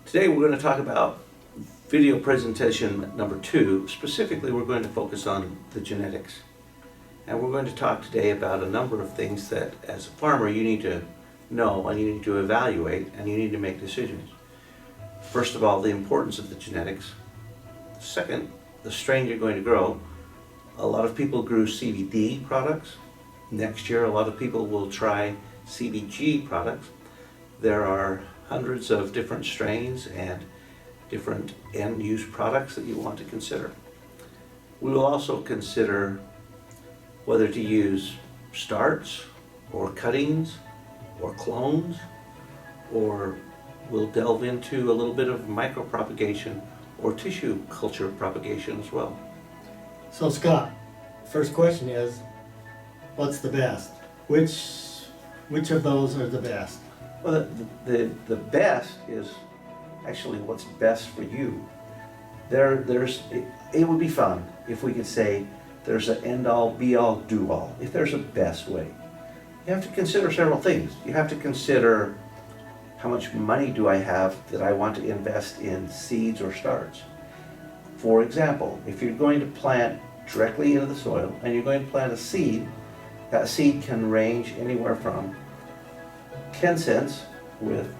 Today we're going to talk about video presentation number 2. Specifically, we're going to focus on the genetics. And we're going to talk today about a number of things that as a farmer you need to know and you need to evaluate and you need to make decisions. First of all, the importance of the genetics. Second, the strain you're going to grow. A lot of people grew CBD products. Next year a lot of people will try CBG products. There are hundreds of different strains and different end-use products that you want to consider. We will also consider whether to use starts or cuttings or clones, or we'll delve into a little bit of micropropagation or tissue culture propagation as well. So Scott, first question is, what's the best? Which of those are the best? Well, the best is actually what's best for you. It would be fun if we could say there's an end-all, be-all, do-all, if there's a best way. You have to consider several things. You have to consider how much money do I have that I want to invest in seeds or starts. For example, if you're going to plant directly into the soil and you're going to plant a seed, that seed can range anywhere from 10 cents with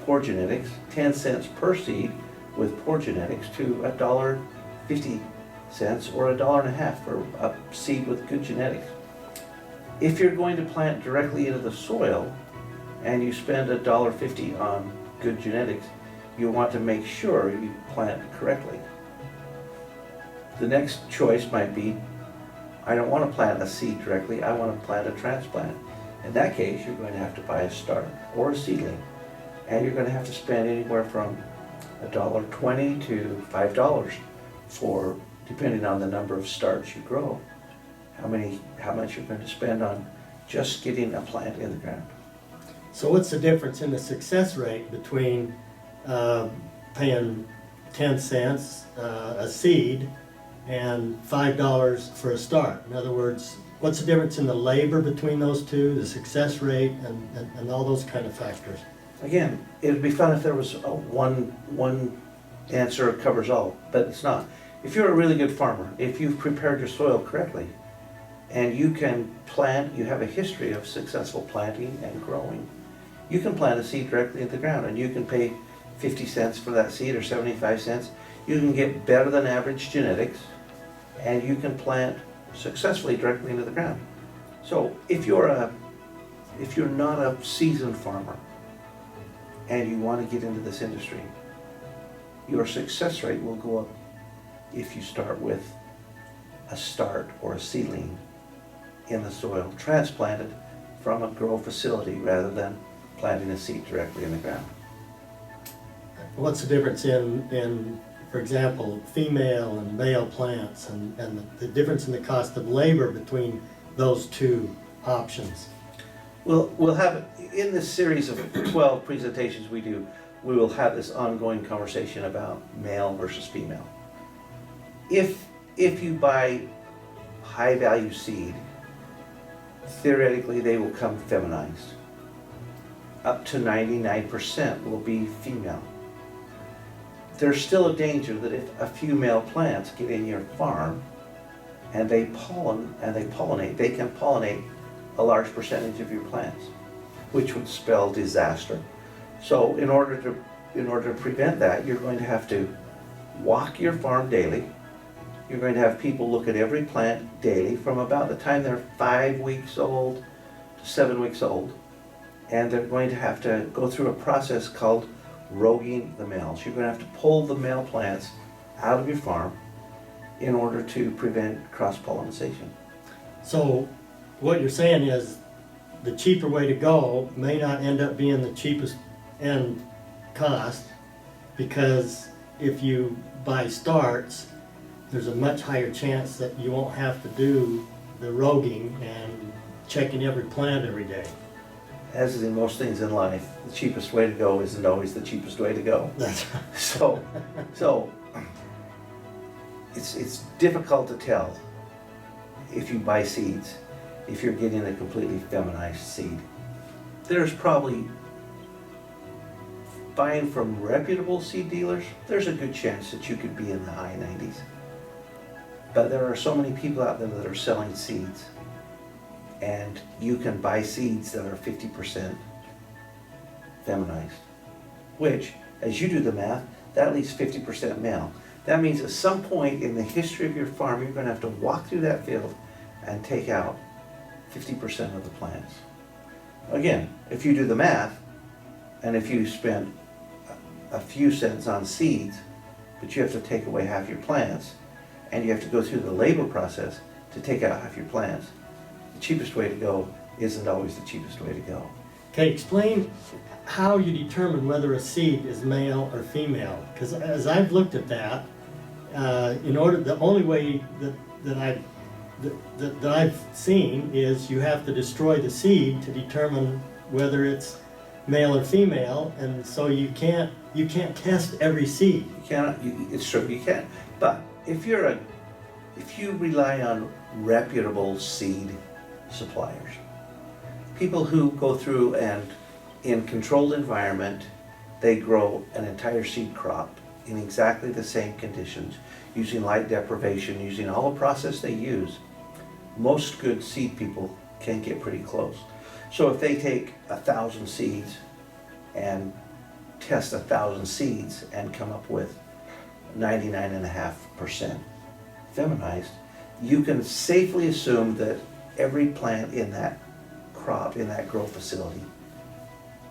poor genetics, 10 cents per seed with poor genetics, to $1.50 or $1.50 for a seed with good genetics. If you're going to plant directly into the soil and you spend $1.50 on good genetics, you want to make sure you plant correctly. The next choice might be, I don't want to plant a seed directly, I want to plant a transplant. In that case, you're going to have to buy a start or a seedling, and you're going to have to spend anywhere from $1.20 to $5 for, depending on the number of starts you grow, how much you're going to spend on just getting a plant in the ground. So what's the difference in the success rate between paying 10 cents a seed and $5 for a start? In other words, what's the difference in the labor between those two, the success rate, and all those kind of factors? Again, it would be fun if there was one answer that covers all, but it's not. If you're a really good farmer, if you've prepared your soil correctly, and you can plant, you have a history of successful planting and growing, you can plant a seed directly in the ground, and you can pay 50 cents for that seed or 75 cents. You can get better than average genetics, and you can plant successfully directly into the ground. So if you're not a seasoned farmer and you want to get into this industry, your success rate will go up if you start with a start or a seedling in the soil, transplanted from a grow facility rather than planting a seed directly in the ground. What's the difference in for example, female and male plants, and the difference in the cost of labor between those two options? We'll have, in this series of 12 presentations we do, we will have this ongoing conversation about male versus female. If you buy high value seed, theoretically they will come feminized. Up to 99% will be female. There's still a danger that if a few male plants get in your farm and they pollinate, they can pollinate a large percentage of your plants, which would spell disaster. So in order to prevent that, you're going to have to walk your farm daily. You're going to have people look at every plant daily from about the time they're 5 weeks old to 7 weeks old, and they're going to have to go through a process called roguing the males. You're going to have to pull the male plants out of your farm in order to prevent cross-pollination. So what you're saying is the cheaper way to go may not end up being the cheapest end cost, because if you buy starts, there's a much higher chance that you won't have to do the roguing and checking every plant every day. As is in most things in life, the cheapest way to go isn't always the cheapest way to go. That's So it's difficult to tell if you buy seeds, if you're getting a completely feminized seed. There's probably buying from reputable seed dealers, there's a good chance that you could be in the high 90s. But there are so many people out there that are selling seeds, and you can buy seeds that are 50% feminized, which, as you do the math, that leaves 50% male. That means at some point in the history of your farm, you're going to have to walk through that field and take out 50% of the plants. Again, if you do the math, and if you spend a few cents on seeds, but you have to take away half your plants, and you have to go through the labor process to take out half your plants, the cheapest way to go isn't always the cheapest way to go. Okay, explain how you determine whether a seed is male or female. Because as I've looked at that, the only way that I've seen is you have to destroy the seed to determine whether it's male or female, and so you can't test every seed. You cannot. It's true. You can't. But if you rely on reputable seed suppliers, people who go through and in controlled environment, they grow an entire seed crop in exactly the same conditions, using light deprivation, using all the process they use, most good seed people can get pretty close. So if they take 1,000 seeds and test 1,000 seeds and come up with 99.5% feminized, you can safely assume that every plant in that crop, in that grow facility,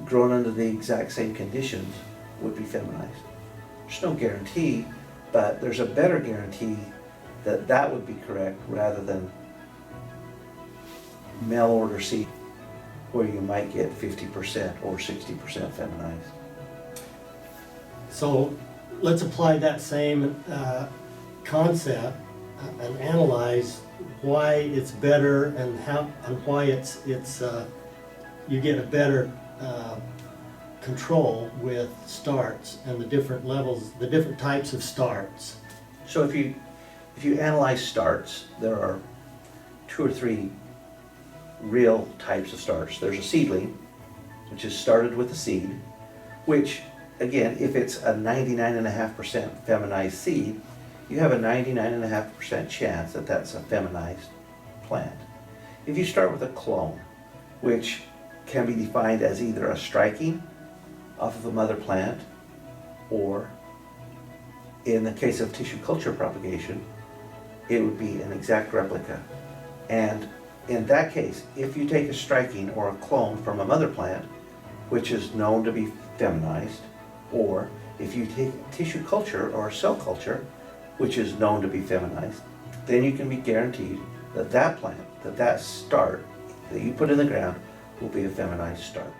grown under the exact same conditions, would be feminized. There's no guarantee, but there's a better guarantee that that would be correct rather than mail order seed where you might get 50% or 60% feminized. So let's apply that same concept and analyze why it's better and why it's you get a better control with starts and the different levels, the different types of starts. So if you analyze starts, there are 2 or 3 real types of starts. There's a seedling, which is started with a seed, which again, if it's a 99.5% feminized seed, you have a 99.5% chance that that's a feminized plant. If you start with a clone, which can be defined as either a striking off of a mother plant, or in the case of tissue culture propagation, it would be an exact replica. And in that case, if you take a striking or a clone from a mother plant, which is known to be feminized, or if you take tissue culture or cell culture, which is known to be feminized, then you can be guaranteed that that plant, that start that you put in the ground will be a feminized start.